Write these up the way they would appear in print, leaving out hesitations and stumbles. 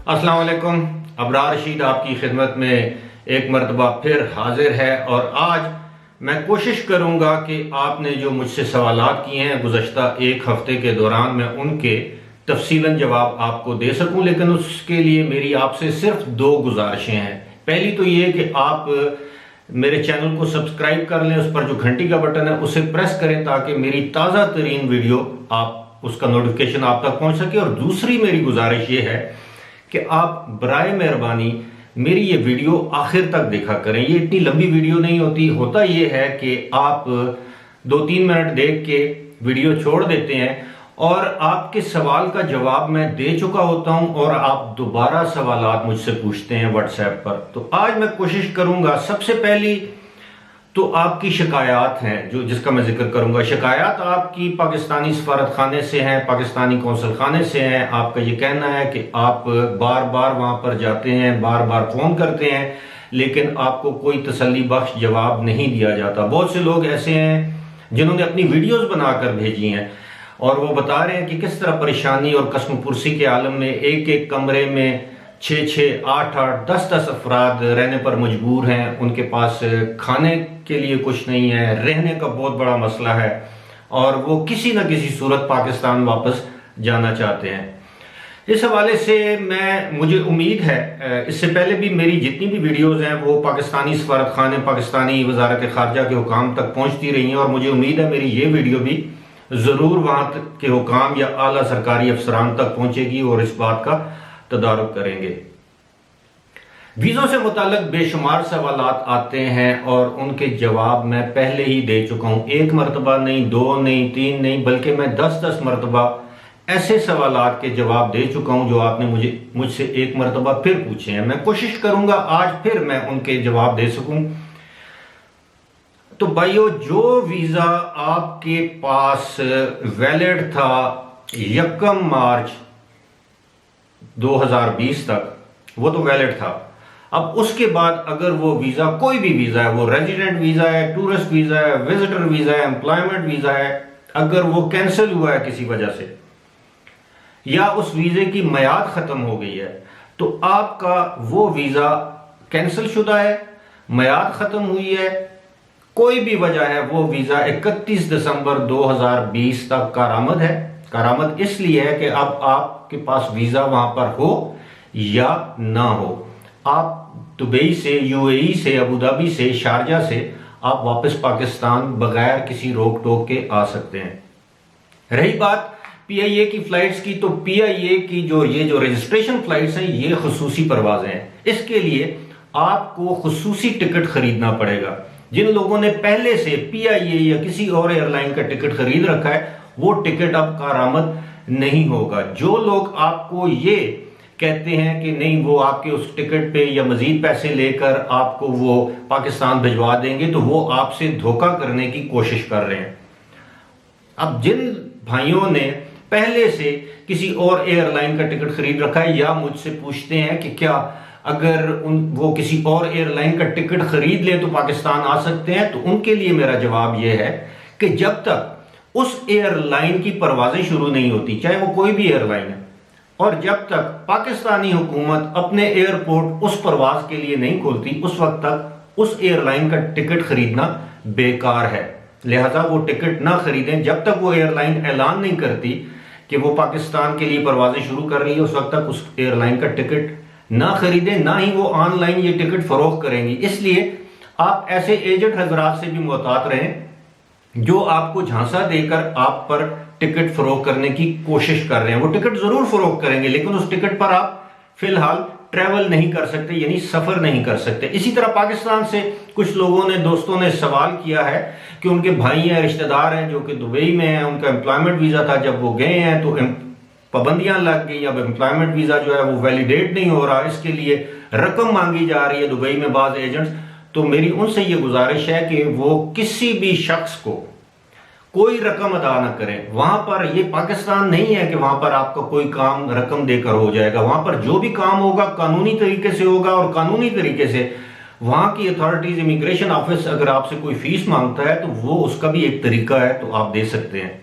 अस्सलाम वालेकुम। अबरार रशीद आपकी खिदमत में एक मरतबा फिर हाजिर है और आज मैं कोशिश करूंगा कि आपने जो मुझसे सवालात किए हैं गुज़श्ता एक हफ्ते के दौरान मैं उनके तफसीलन जवाब आपको दे सकूं, लेकिन उसके लिए मेरी आपसे सिर्फ दो गुजारिशें हैं। पहली तो ये कि आप मेरे चैनल को सब्सक्राइब कर लें, उस पर जो घंटी का बटन है उसे प्रेस करें ताकि मेरी ताज़ा तरीन वीडियो आप उसका नोटिफिकेशन आप तक पहुंच सके। और दूसरी मेरी गुजारिश ये है कि आप बराए मेहरबानी मेरी ये वीडियो आखिर तक देखा करें। ये इतनी लंबी वीडियो नहीं होती। होता ये है कि आप 2-3 मिनट देख के वीडियो छोड़ देते हैं और आपके सवाल का जवाब मैं दे चुका होता हूं और आप दोबारा सवालात मुझसे पूछते हैं व्हाट्सएप पर। तो आज मैं कोशिश करूंगा, सबसे पहली तो आपकी शिकायत हैं जो जिसका मैं जिक्र करूंगा। शिकायत आपकी पाकिस्तानी सफारत खाने से हैं, पाकिस्तानी कौंसल खाने से हैं। आपका ये कहना है कि आप बार बार वहां पर जाते हैं, बार बार फोन करते हैं, लेकिन आपको कोई तसल्ली बख्श जवाब नहीं दिया जाता। बहुत से लोग ऐसे हैं जिन्होंने अपनी वीडियोस बनाकर भेजी हैं और वो बता रहे हैं कि किस तरह परेशानी और कसम पुरसी के आलम में एक एक कमरे में 6-6, 8-8, 10-10 अफराद रहने पर मजबूर हैं। उनके पास खाने के लिए कुछ नहीं है, रहने का बहुत बड़ा मसला है और वो किसी न किसी सूरत पाकिस्तान वापस जाना चाहते हैं। इस हवाले से मुझे उम्मीद है, इससे पहले भी मेरी जितनी भी वीडियोस हैं वो पाकिस्तानी सफारत खाने, पाकिस्तानी वजारत खारजा के हुकाम तक पहुंचती रही हैं और मुझे उम्मीद है मेरी ये वीडियो भी ज़रूर वहाँ के हुकाम या आला सरकारी अफसरान तक पहुंचेगी और इस बात का तदारुक करेंगे। वीज़ों से मुताल्लिक बेशुमार सवालात आते हैं और उनके जवाब मैं पहले ही दे चुका हूँ। एक मरतबा नहीं, दो नहीं, तीन नहीं, बल्कि मैं 10-10 मरतबा ऐसे सवालात के जवाब दे चुका हूँ जो आपने मुझसे एक मरतबा फिर पूछे हैं। मैं कोशिश करूंगा आज फिर मैं उनके जवाब दे सकूं। तो भाइयों, जो वीज़ा आपके पास वैलिड था 1 मार्च 2020 तक, वो तो वैलिड था। अब उसके बाद अगर वो वीज़ा, कोई भी वीज़ा है, वो रेजिडेंट वीज़ा है, टूरिस्ट वीज़ा है, विजिटर वीज़ा है, एम्प्लॉयमेंट वीज़ा है, अगर वो कैंसिल हुआ है किसी वजह से या उस वीज़े की मियाद ख़त्म हो गई है, तो आपका वो वीज़ा कैंसिल शुदा है, मियाद ख़त्म हुई है, कोई भी वजह है, वो वीज़ा 31 दिसंबर 2020 तक कारामद है। कारामद इसलिए है कि अब आपके पास वीज़ा वहां पर हो या ना हो, आप दुबई से, यूएई से, अबू धाबी से, शारजा से आप वापस पाकिस्तान बगैर किसी रोक टोक के आ सकते हैं। रही बात पीआईए की फ्लाइट्स की, तो पीआईए की जो रजिस्ट्रेशन फ्लाइट्स हैं ये खुसूसी परवाजें हैं। इसके लिए आपको खुसूसी टिकट खरीदना पड़ेगा। जिन लोगों ने पहले से पीआईए या किसी और एयरलाइन का टिकट खरीद रखा है वो टिकट अब कारामद नहीं होगा। जो लोग आपको ये कहते हैं कि नहीं वो आपके उस टिकट पे या मजीद पैसे लेकर आपको वो पाकिस्तान भिजवा देंगे, तो वो आपसे धोखा करने की कोशिश कर रहे हैं। अब जिन भाइयों ने पहले से किसी और एयरलाइन का टिकट खरीद रखा है या मुझसे पूछते हैं कि क्या अगर वो किसी और एयरलाइन का टिकट खरीद ले तो पाकिस्तान आ सकते हैं, तो उनके लिए मेरा जवाब यह है कि जब तक उस एयरलाइन की परवाजें शुरू नहीं होती, चाहे वो कोई भी एयरलाइन है, और जब तक पाकिस्तानी हुकूमत अपने एयरपोर्ट उस परवाज के लिए नहीं खोलती, उस वक्त तक उस एयरलाइन का टिकट खरीदना बेकार है। लिहाजा वो टिकट ना खरीदें जब तक वो एयरलाइन ऐलान नहीं करती कि वो पाकिस्तान के लिए परवाजें शुरू कर रही है। उस वक्त तक उस एयरलाइन का टिकट ना खरीदें, ना ही वो ऑनलाइन ये टिकट फरोख्त करेंगी। इसलिए आप ऐसे एजेंट हजरात से भी मुहतात रहें जो आपको झांसा देकर आप पर टिकट फरोख्त करने की कोशिश कर रहे हैं। वो टिकट जरूर फरोख्त करेंगे लेकिन उस टिकट पर आप फिलहाल ट्रैवल नहीं कर सकते, यानी सफर नहीं कर सकते। इसी तरह पाकिस्तान से कुछ लोगों ने, दोस्तों ने सवाल किया है कि उनके भाई हैं, रिश्तेदार हैं जो कि दुबई में हैं, उनका एम्प्लॉयमेंट वीजा था, जब वो गए हैं तो पाबंदियां लग गई, अब एम्प्लॉयमेंट वीजा जो है वो वैलिडेट नहीं हो रहा, इसके लिए रकम मांगी जा रही है दुबई में बाज एजेंट्स। तो मेरी उनसे ये गुजारिश है कि वो किसी भी शख्स को कोई रकम अदा न करें। वहां पर ये पाकिस्तान नहीं है कि वहां पर आपका कोई काम रकम देकर हो जाएगा। वहां पर जो भी काम होगा कानूनी तरीके से होगा और कानूनी तरीके से वहां की अथॉरिटीज, इमिग्रेशन ऑफिस अगर आपसे कोई फीस मांगता है तो वो उसका भी एक तरीका है, तो आप दे सकते हैं।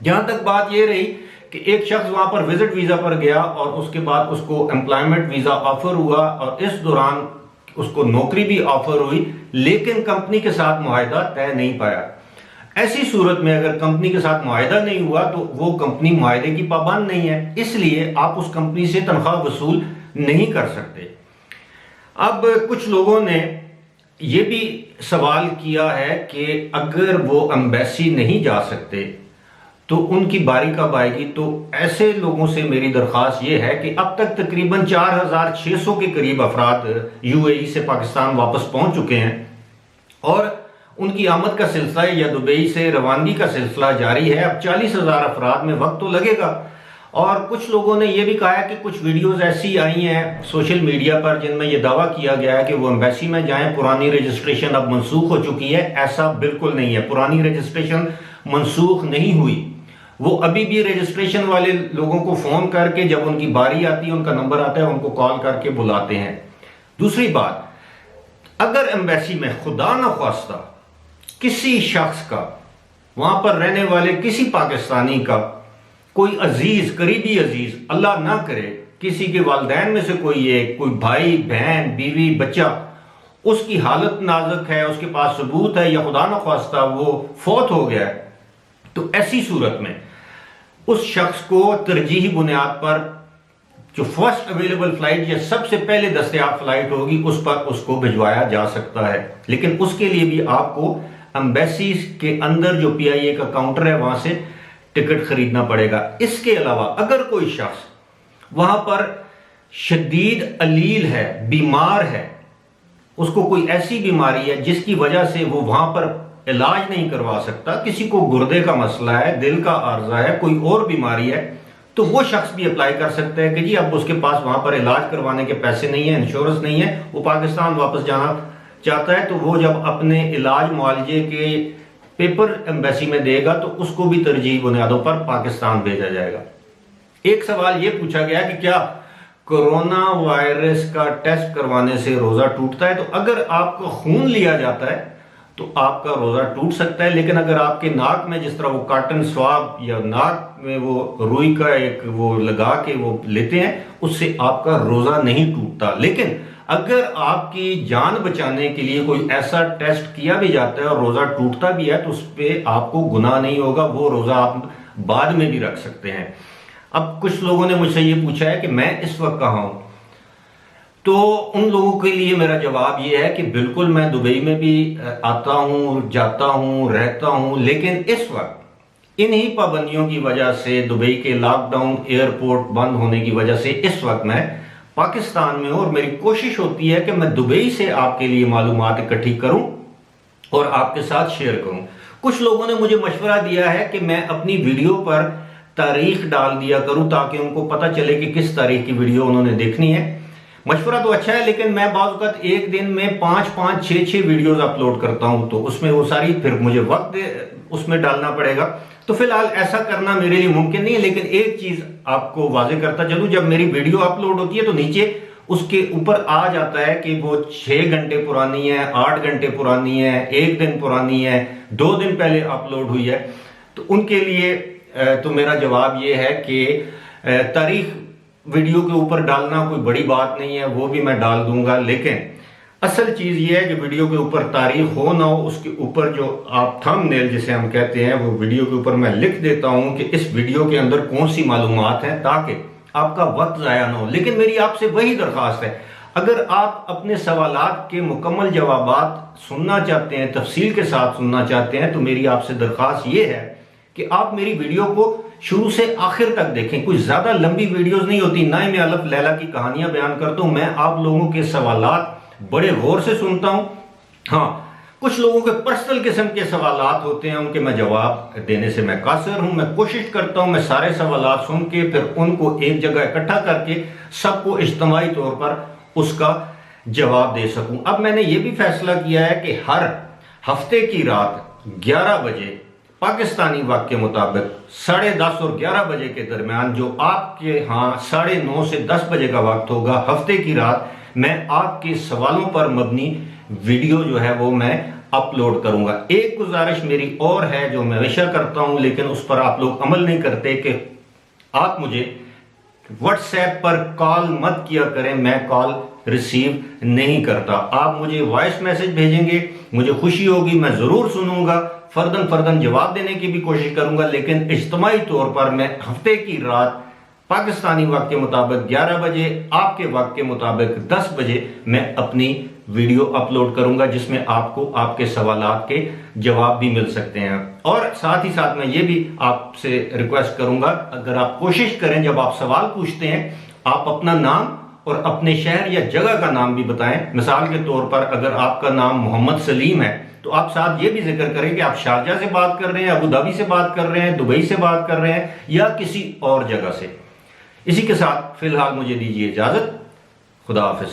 जहां तक बात ये रही कि एक शख्स वहां पर विजिट वीजा पर गया और उसके बाद उसको एम्प्लॉयमेंट वीजा ऑफर हुआ और इस दौरान उसको नौकरी भी ऑफर हुई, लेकिन कंपनी के साथ मुआहिदा तय नहीं पाया। ऐसी सूरत में अगर कंपनी के साथ मुआहिदा नहीं हुआ तो वो कंपनी मुआहिदे की पाबंद नहीं है, इसलिए आप उस कंपनी से तनख्वाह वसूल नहीं कर सकते। अब कुछ लोगों ने ये भी सवाल किया है कि अगर वो एम्बेसी नहीं जा सकते तो उनकी बारी कब आएगी। तो ऐसे लोगों से मेरी दरख्वास्त ये है कि अब तक तकरीबन 4600 के करीब अफराद यूएई से पाकिस्तान वापस पहुंच चुके हैं और उनकी आमद का सिलसिला या दुबई से रवानगी का सिलसिला जारी है। अब 40,000 अफराद में वक्त तो लगेगा। और कुछ लोगों ने यह भी कहा है कि कुछ वीडियोस ऐसी आई हैं सोशल मीडिया पर जिनमें यह दावा किया गया है कि वो एम्बेसी में जाएं, पुरानी रजिस्ट्रेशन अब मनसूख हो चुकी है। ऐसा बिल्कुल नहीं है, पुरानी रजिस्ट्रेशन मनसूख नहीं हुई। वो अभी भी रजिस्ट्रेशन वाले लोगों को फोन करके जब उनकी बारी आती है, उनका नंबर आता है, उनको कॉल करके बुलाते हैं। दूसरी बात, अगर एम्बेसी में खुदा न ख्वास्ता किसी शख्स का, वहां पर रहने वाले किसी पाकिस्तानी का कोई अजीज, करीबी अजीज, अल्लाह ना करे किसी के वालिदैन में से कोई भाई बहन बीवी बच्चा, उसकी हालत नाजुक है, उसके पास सबूत है या खुदा न ख्वास्ता वो फौत हो गया है, तो ऐसी सूरत में उस शख्स को तरजीही बुनियाद पर जो फर्स्ट अवेलेबल फ्लाइट या सबसे पहले दस्तयाब फ्लाइट होगी उस पर उसको भिजवाया जा सकता है। लेकिन उसके लिए भी आपको एम्बेसी के अंदर जो PIA का काउंटर है वहां से टिकट खरीदना पड़ेगा। इसके अलावा अगर कोई शख्स वहां पर शदीद अलील है, बीमार है, उसको कोई ऐसी बीमारी है जिसकी वजह से वो वहां पर इलाज नहीं करवा सकता, किसी को गुर्दे का मसला है, दिल का आर्जा है, कोई और बीमारी है, तो वो शख्स भी अप्लाई कर सकता है कि जी अब उसके पास वहां पर इलाज करवाने के पैसे नहीं है, इंश्योरेंस नहीं है, वो पाकिस्तान वापस जाना चाहता है, तो वो जब अपने इलाज मुआलजे के पेपर एम्बेसी में देगा तो उसको भी तरजीह बुनियादों पर पाकिस्तान भेजा जाएगा। एक सवाल यह पूछा गया कि क्या कोरोना वायरस का टेस्ट करवाने से रोजा टूटता है। तो अगर आपको खून लिया जाता है तो आपका रोजा टूट सकता है, लेकिन अगर आपके नाक में जिस तरह वो कॉटन स्वाब या नाक में वो रुई का एक वो लगा के वो लेते हैं, उससे आपका रोजा नहीं टूटता। लेकिन अगर आपकी जान बचाने के लिए कोई ऐसा टेस्ट किया भी जाता है और रोजा टूटता भी है तो उस पर आपको गुनाह नहीं होगा, वो रोजा आप बाद में भी रख सकते हैं। अब कुछ लोगों ने मुझसे ये पूछा है कि मैं इस वक्त कहाँ हूं, तो उन लोगों के लिए मेरा जवाब ये है कि बिल्कुल मैं दुबई में भी आता हूं, जाता हूं, रहता हूं, लेकिन इस वक्त इन्हीं पाबंदियों की वजह से, दुबई के लॉकडाउन, एयरपोर्ट बंद होने की वजह से इस वक्त मैं पाकिस्तान में हूं और मेरी कोशिश होती है कि मैं दुबई से आपके लिए मालूमात इकट्ठी करूं और आपके साथ शेयर करूं। कुछ लोगों ने मुझे मशवरा दिया है कि मैं अपनी वीडियो पर तारीख डाल दिया करूं ताकि उनको पता चले कि किस तारीख की वीडियो उन्होंने देखनी है। मशवरा तो अच्छा है, लेकिन मैं बाज़ एक दिन में 5-5, 6-6 वीडियोस अपलोड करता हूं, तो उसमें वो सारी फिर मुझे वक्त उसमें डालना पड़ेगा। तो फिलहाल ऐसा करना मेरे लिए मुमकिन नहीं है। लेकिन एक चीज आपको वाज़ेह करता चलूं, जब मेरी वीडियो अपलोड होती है तो नीचे उसके ऊपर आ जाता है कि वो 6 घंटे पुरानी है, 8 घंटे पुरानी है, 1 दिन पुरानी है, 2 दिन पहले अपलोड हुई है। तो उनके लिए तो मेरा जवाब ये है कि तारीख वीडियो के ऊपर डालना कोई बड़ी बात नहीं है, वो भी मैं डाल दूंगा। लेकिन असल चीज ये है कि वीडियो के ऊपर तारीख हो ना हो, उसके ऊपर जो आप थंबनेल जिसे हम कहते हैं वो वीडियो के ऊपर मैं लिख देता हूं कि इस वीडियो के अंदर कौन सी मालूमात है, ताकि आपका वक्त जाया ना हो। लेकिन मेरी आपसे वही दरख्वास्त है, अगर आप अपने सवालात के मुकम्मल जवाबात सुनना चाहते हैं, तफसील के साथ सुनना चाहते हैं, तो मेरी आपसे दरख्वास्त ये है कि आप मेरी वीडियो को शुरू से आखिर तक देखें। कुछ ज्यादा लंबी वीडियोस नहीं होती, ना ही मैं अलफ लैला की कहानियां बयान करता हूं। मैं आप लोगों के सवालात बड़े गौर से सुनता हूं। हाँ, कुछ लोगों के पर्सनल किस्म के सवालात होते हैं, उनके मैं जवाब देने से मैं कासिर हूं। मैं कोशिश करता हूं मैं सारे सवालात सुन के फिर उनको एक जगह इकट्ठा करके सबको इज्तिमाई तौर पर उसका जवाब दे सकूं। अब मैंने ये भी फैसला किया है कि हर हफ्ते की रात 11 बजे पाकिस्तानी वक्त के मुताबिक 10:30 और 11 बजे के दरमियान, जो आपके यहाँ 9:30 से 10 बजे का वक्त होगा, हफ्ते की रात मैं आपके सवालों पर मबनी वीडियो जो है वो मैं अपलोड करूंगा। एक गुजारिश मेरी और है जो मैं हमेशा करता हूं, लेकिन उस पर आप लोग अमल नहीं करते, कि आप मुझे व्हाट्सएप पर कॉल मत किया करें, मैं कॉल रिसीव नहीं करता। आप मुझे वॉइस मैसेज भेजेंगे, मुझे खुशी होगी, मैं जरूर सुनूंगा, फर्दन जवाब देने की भी कोशिश करूंगा, लेकिन इज्तिमाई तौर पर मैं हफ्ते की रात पाकिस्तानी वक्त के मुताबिक 11 बजे, आपके वक्त के मुताबिक 10 बजे मैं अपनी वीडियो अपलोड करूंगा, जिसमें आपको आपके सवालात के जवाब भी मिल सकते हैं। और साथ ही साथ मैं ये भी आपसे रिक्वेस्ट करूंगा, अगर आप कोशिश करें जब आप सवाल पूछते हैं, आप अपना नाम और अपने शहर या जगह का नाम भी बताएं। मिसाल के तौर पर अगर आपका नाम मोहम्मद सलीम है तो आप साथ ये भी जिक्र करें कि आप शारजा से बात कर रहे हैं, अबू धाबी से बात कर रहे हैं, दुबई से बात कर रहे हैं या किसी और जगह से। इसी के साथ फिलहाल मुझे दीजिए इजाजत। खुदा हाफिज।